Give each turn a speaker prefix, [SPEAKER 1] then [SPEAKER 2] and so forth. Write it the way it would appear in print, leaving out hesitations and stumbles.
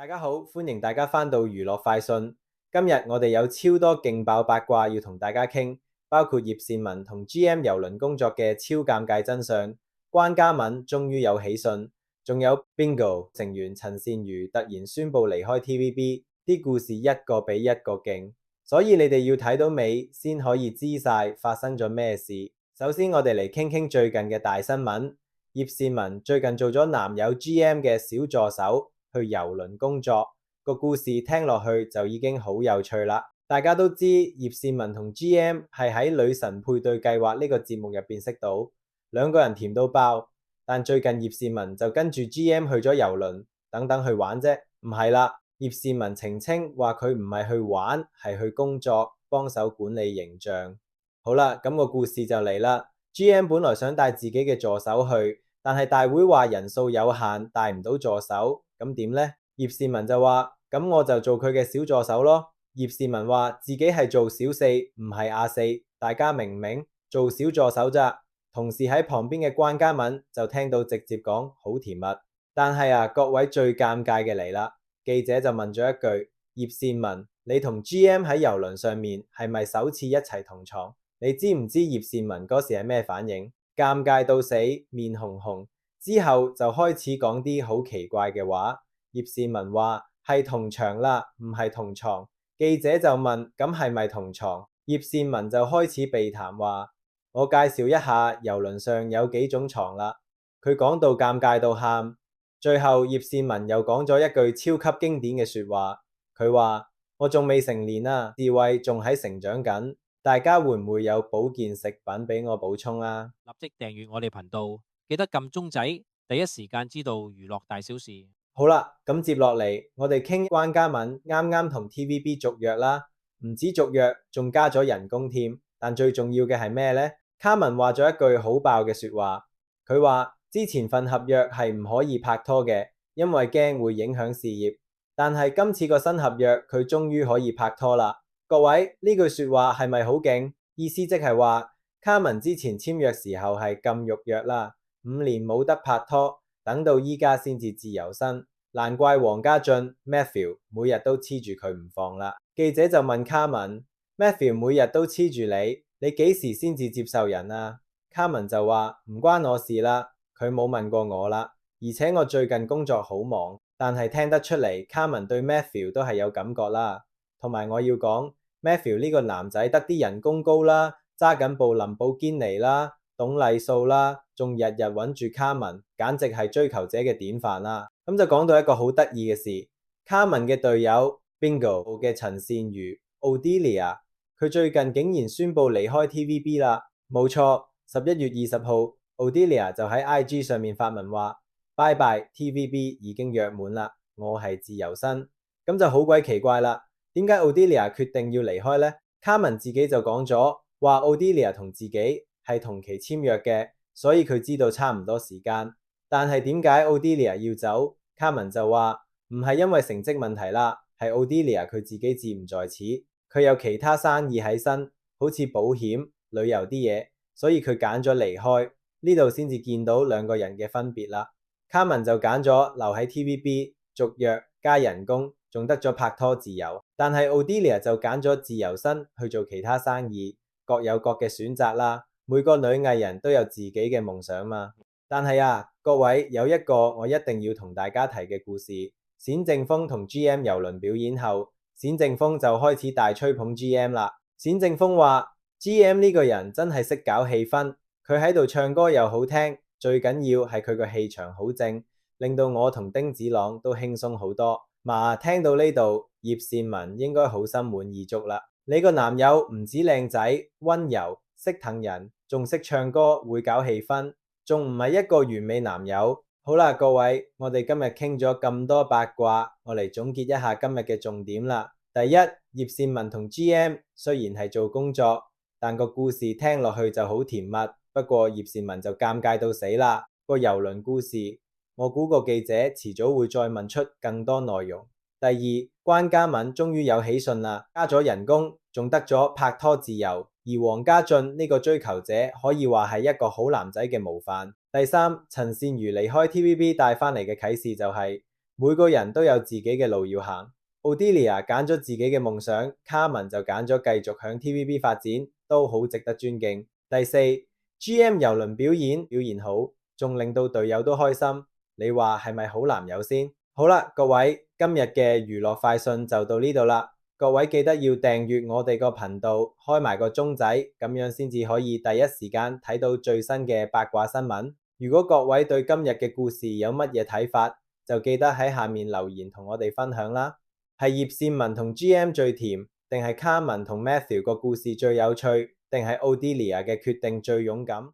[SPEAKER 1] 大家好，歡迎大家返到娛樂快訊。今日我哋有超多勁爆八卦要同大家傾，包括葉倩文同 GM 郵輪工作嘅超尷尬真相，關嘉敏終於有喜訊，仲有 Bingo 成員陳善如突然宣布離開 TVB， 啲故事一個比一個勁，所以你哋要睇到尾先可以知晒發生咗咩事。首先我哋嚟傾傾最近嘅大新聞，葉倩文最近做咗男友 GM 嘅小助手，去郵輪工作，個故事聽落去就已經好有趣啦。大家都知葉倩文同 GM 係喺女神配對計劃呢個節目入邊識到，兩個人甜到爆。但最近葉倩文就跟住 GM 去咗郵輪，等等去玩啫，唔係啦。葉倩文澄清話佢唔係去玩，係去工作，幫手管理形象。好啦，咁個故事就嚟啦。GM 本來想帶自己嘅助手去，但係大會話人數有限，帶唔到助手。咁點呢？葉倩文就話：咁我就做佢嘅小助手咯。葉倩文話自己係做小四，唔係阿四，大家明唔明？做小助手咋？同時喺旁邊嘅關嘉敏就聽到直接講好甜蜜。但係啊，各位最尷尬嘅嚟啦！記者就問咗一句：葉倩文，你同 GM 喺郵輪上面係咪首次一齊同床？你知唔知葉倩文嗰時係咩反應？尷尬到死，面紅紅。之後就開始講啲好奇怪嘅話。葉倩文話係同場啦，唔係同床。記者就問咁係咪同床？葉倩文就開始避談話：我介紹一下郵輪上有幾種床啦。佢講到尷尬到喊。最後葉倩文又講咗一句超級經典嘅說話，佢話我仲未成年啊，智慧仲喺成長緊，大家會唔會有保健食品俾我補充啊？
[SPEAKER 2] 立即訂閱我哋頻道，記得撳鐘仔，第一時間知道娛樂大小事。
[SPEAKER 1] 好啦，咁接落嚟我哋傾關嘉敏啱啱同 TVB 續約啦，唔止續約，仲加咗人工添。但最重要嘅係咩呢？嘉敏話咗一句好爆嘅說話，佢話之前份合約係唔可以拍拖嘅，因為驚會影響事業。但係今次個新合約，佢終於可以拍拖啦。各位，呢句說話係咪好勁？意思即係話嘉敏之前簽約時候係禁慾約啦，5年冇得拍拖。等到依家先至自由身，難怪黃家俊 Matthew 每日都黐住佢唔放啦。記者就問嘉敏 Matthew 每日都黐住你幾時先至接受人啊？嘉敏就話唔關我事啦，佢冇問過我啦，而且我最近工作好忙。但係聽得出嚟，嘉敏對 Matthew 都係有感覺啦。同埋我要講 Matthew 呢個男仔得啲人工高啦，揸緊部林寶堅尼啦，懂禮數啦，仲日日揾住嘉敏，簡直係追求者嘅典範啦。咁就講到一個好得意嘅事，嘉敏嘅隊友 Bingo 嘅陳善如 Odelia， 佢最近竟然宣布離開 TVB 啦。冇錯，11月20號 Odelia 就喺 IG 上面發文話：拜拜 TVB 已經約滿啦，我係自由身。咁就好鬼奇怪啦，點解 Odelia 決定要離開呢？嘉敏自己就講咗話 Odelia 同自己係同期簽約嘅，所以佢知道差唔多時間。但係點解 Odelia 要走？嘉敏就話唔係因為成績問題啦，係 Odelia 佢自己志唔在此，佢有其他生意喺身，好似保險、旅遊啲嘢，所以佢揀咗離開。呢度先至見到兩個人嘅分別啦。嘉敏就揀咗留喺 TVB 續約加人工，仲得咗拍拖自由。但係 Odelia 就揀咗自由身去做其他生意，各有各嘅選擇啦。每個女藝人都有自己嘅夢想嘛。但係啊，各位，有一個我一定要同大家提嘅故事，冼正峰同 GM 郵輪表演後，冼正峰就開始大吹捧 GM 啦。冼正峰話 GM 呢個人真係識搞氣氛，佢喺度唱歌又好聽，最緊要係佢個氣場好正，令到我同丁子朗都輕鬆好多。聽到呢度，葉倩文應該好心滿意足啦。你個男友唔止靚仔、溫柔、識氹人，仲識唱歌，會搞氣氛，仲唔係一個完美男友。好啦，各位，我哋今日傾咗咁多八卦，我嚟總結一下今日嘅重點啦。第一，葉倩文同 GM 雖然係做工作，但個故事聽落去就好甜蜜。不過葉倩文就尷尬到死啦。個郵輪故事，我估個記者遲早會再問出更多內容。第二，關嘉敏終於有喜訊啦，加咗人工，仲得咗拍拖自由。而黃家俊呢個追求者可以話係一個好男仔嘅模範。第三，陳善如離開 TVB 帶翻嚟嘅啟示就係每個人都有自己嘅路要行。Odelia 揀咗自己嘅夢想，卡文就揀咗繼續向 TVB 發展，都好值得尊敬。第四， GM 遊輪表現好，仲令到隊友都開心，你話係咪好男友先？好啦，各位，今日嘅娛樂快訊就到呢度啦。各位記得要訂閱我哋個頻道，開埋個鐘仔，咁樣先至可以第一時間睇到最新嘅八卦新聞。如果各位對今日嘅故事有乜嘢睇法，就記得喺下面留言同我哋分享啦。係葉倩文同 GM 最甜，定係卡文同 Matthew 個故事最有趣，定係 Odelia 嘅決定最勇敢？